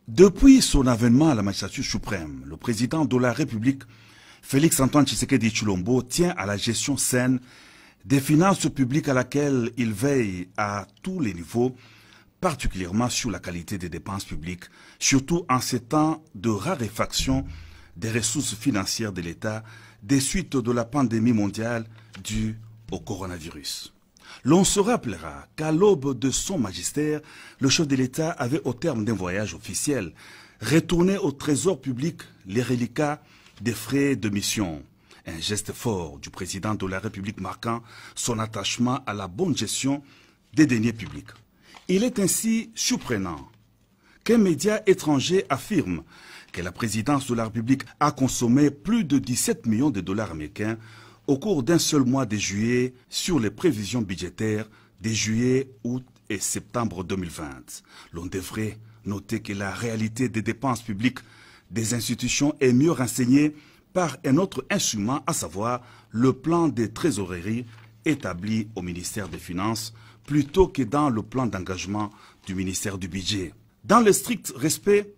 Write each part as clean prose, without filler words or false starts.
Depuis son avènement à la magistrature suprême, le président de la République, Félix-Antoine Tshisekedi Tshilombo, tient à la gestion saine des finances publiques à laquelle il veille à tous les niveaux, particulièrement sur la qualité des dépenses publiques, surtout en ces temps de raréfaction des ressources financières de l'État des suites de la pandémie mondiale due au coronavirus. L'on se rappellera qu'à l'aube de son magistère, le chef de l'État avait, au terme d'un voyage officiel, retourné au trésor public les reliquats des frais de mission. Un geste fort du président de la République marquant son attachement à la bonne gestion des deniers publics. Il est ainsi surprenant qu'un média étranger affirme que la présidence de la République a consommé plus de 17 millions de dollars américains au cours d'un seul mois de juillet sur les prévisions budgétaires de juillet, août et septembre 2020. L'on devrait noter que la réalité des dépenses publiques des institutions est mieux renseignée par un autre instrument, à savoir le plan des trésoreries établi au ministère des Finances, plutôt que dans le plan d'engagement du ministère du Budget. Dans le strict respect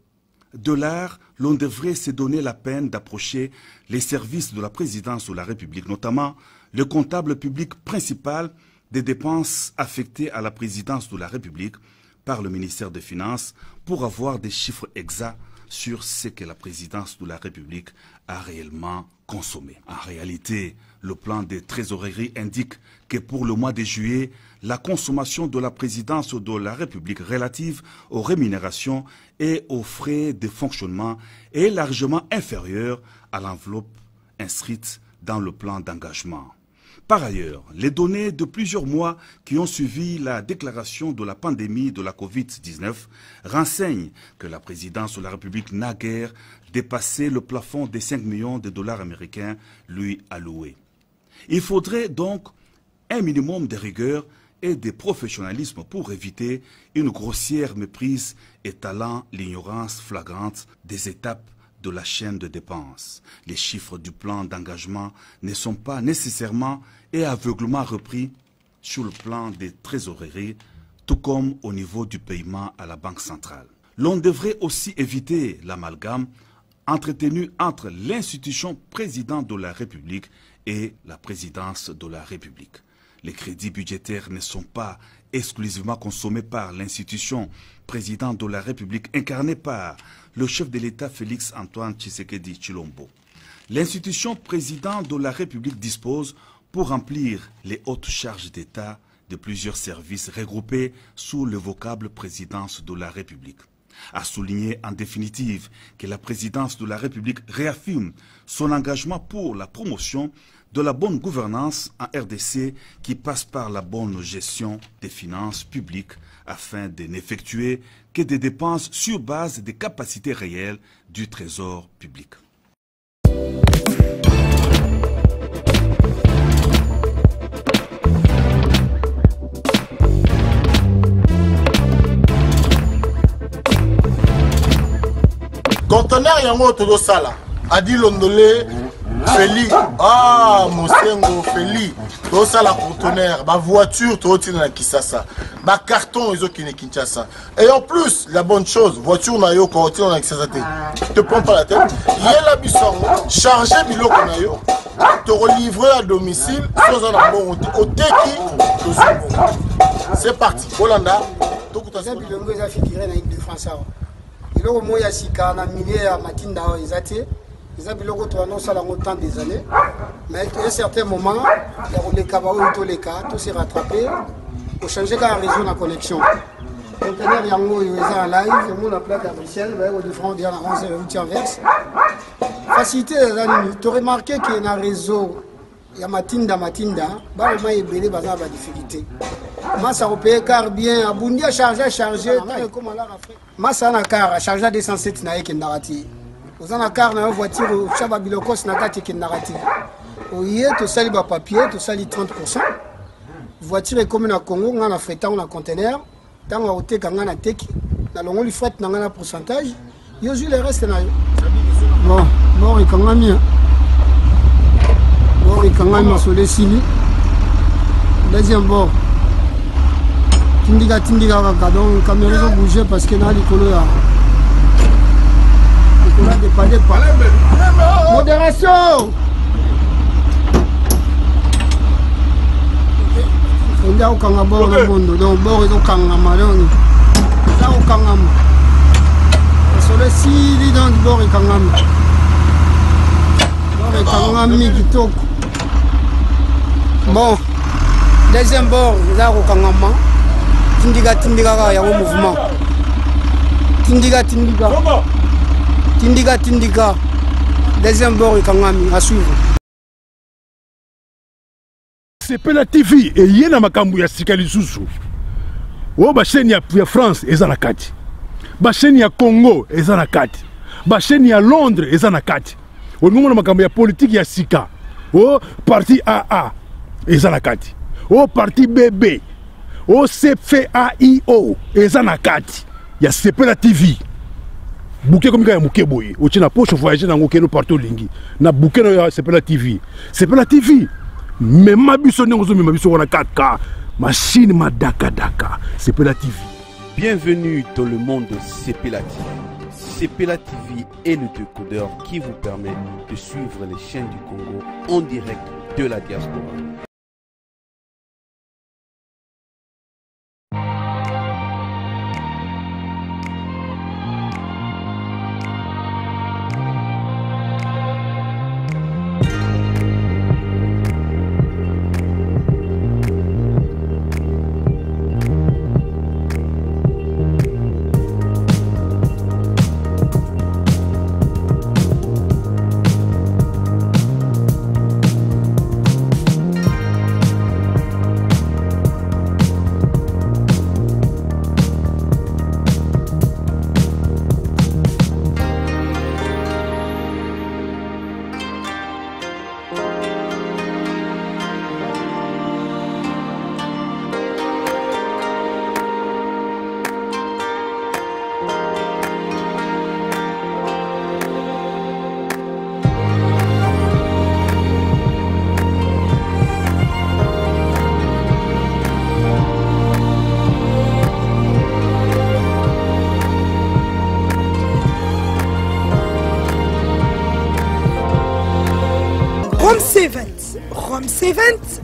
de l'art, l'on devrait se donner la peine d'approcher les services de la présidence de la République, notamment le comptable public principal des dépenses affectées à la présidence de la République par le ministère des Finances, pour avoir des chiffres exacts sur ce que la présidence de la République a réellement consommé. En réalité, le plan des trésoreries indique que pour le mois de juillet, la consommation de la présidence de la République relative aux rémunérations et aux frais de fonctionnement est largement inférieure à l'enveloppe inscrite dans le plan d'engagement. Par ailleurs, les données de plusieurs mois qui ont suivi la déclaration de la pandémie de la Covid-19 renseignent que la présidence de la République n'a guère dépassé le plafond des 5 millions de dollars américains lui alloués. Il faudrait donc un minimum de rigueur et de professionnalisme pour éviter une grossière méprise étalant l'ignorance flagrante des étapes de la chaîne de dépenses. Les chiffres du plan d'engagement ne sont pas nécessairement et aveuglement repris sur le plan des trésoreries, tout comme au niveau du paiement à la Banque centrale. L'on devrait aussi éviter l'amalgame entretenu entre l'institution président de la République et la présidence de la République. Les crédits budgétaires ne sont pas exclusivement consommés par l'institution président de la République incarnée par le chef de l'État Félix-Antoine Tshisekedi Tshilombo. L'institution président de la République dispose, pour remplir les hautes charges d'État, de plusieurs services regroupés sous le vocable présidence de la République. A souligné en définitive que la présidence de la République réaffirme son engagement pour la promotion de la bonne gouvernance en RDC qui passe par la bonne gestion des finances publiques afin de n'effectuer que des dépenses sur base des capacités réelles du trésor public. Conteneur yango todo sala adi londolé Feli Mosengo Feli todo sala conteneur ba voiture to tina na Kisasa ba carton ezo kine Kinshasa et en plus la bonne chose voiture na yo ko tina na Kisasa te prends pas la tête yela bisango charger biloko na yo te relivrer à domicile sans un bon au teki to c'est parti Holanda to kutasa bilongo eza figuré na équipe de France. Biloko moya sika na milieu ya matinda ezate eza biloko to annonce la longtemps des années mais à un certain moment ya koleka ba oyo to leka to se rattraper pour changer ka réseau na connexion conteneur yango eza en live et mon la plaque à Bruxelles ba de France dia na 11 route inverse facilité tu remarqué que na réseau ya matinda ba le mai ebele baza ba difficulté massa opé car bien abundi a charger comme à la Afrique massa na car charger 207 na yeke narati ozana car na voiture chaba bilokos na kati ke narati oye to sali ba papier to sali 30% voiture comme na Congo nga na fretant na conteneur tanga oteka nga na teki na longo li fret na nga na pourcentage yo ju le reste na yo bon et quand même Bord ikangami masole sili. Deuxième bord. Tindika kaka donc caméra ont bougé parce que na likolo ya. On a dépanné pas. Modération. On a au kanga bord le monde donc bord ils ont kanga malon. Là au kanga. Masole sili donc bord ikangami. Bon, deuxième bord, là au Kangama, Tindika, il y a un mouvement. Tindika, deuxième bord, Kangami, à suivre. Sepela TV et yena makambu ya sikali susu. O ba chaîne ya France eza kati. Ba chaîne ya Congo eza kati. Ba chaîne ya Londres eza kati. O ngomona makambo ya politique ya sika. O parti AA eza kati. O parti BB. O CFAIO eza kati. Ya Sepela TV. Bouquet comme ya muke boye. O tina poche voyager na ngokeno partout lingi. Na bouquet no ya Sepela TV. Sepela TV. Mais ma biso n'engozo ma biso wana 4K machine ma daka Sepela TV. Bienvenue dans le monde de Sepela TV. Sepela TV est le décodeur qui vous permet de suivre les chaînes du Congo en direct de la diaspora.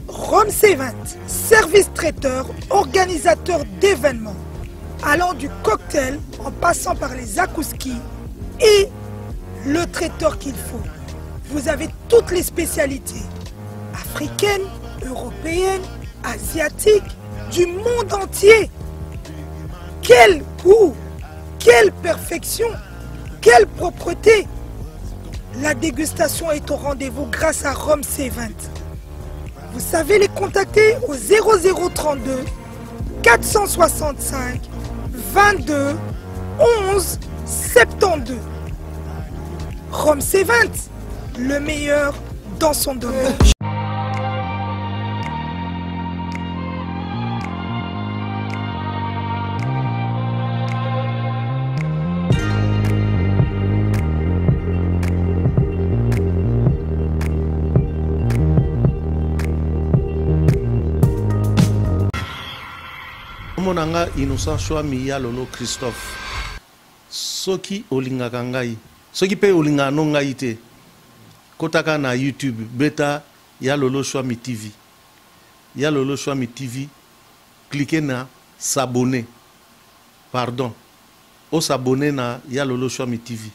Rome C20, service traiteur, organisateur d'événements, allant du cocktail en passant par les akouskis et le traiteur qu'il faut. Vous avez toutes les spécialités, africaines, européennes, asiatiques, du monde entier. Quel goût, quelle perfection, quelle propreté. La dégustation est au rendez-vous grâce à Rome C20. Vous savez les contacter au 0032 465 22 11 72. Rome C20, le meilleur dans son domaine. Monanga innocent Chouami ya lolo Christophe soki olingaka ngai soki pe olinga no ngai te kotaka na YouTube beta ya lolo Chouami TV cliquez na s'abonner o s'abonner na ya lolo Chouami TV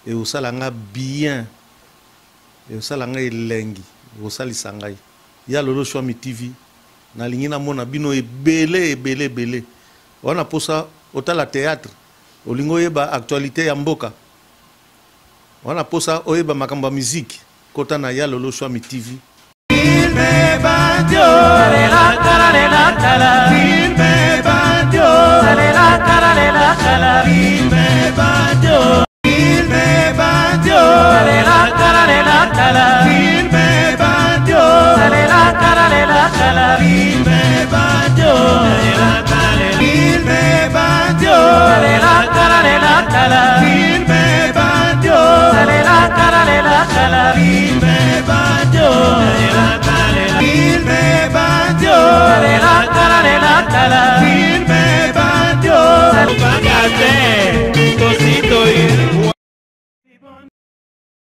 et o salanga bien et o salanga elengi o salisa ngai ya lolo Chouami TV na lingina mona bino ebele wana posa otala théâtre olingo yeba actualité ya mboka wana posa oyeba makamba musique kota na ya lolo Chouami TV. la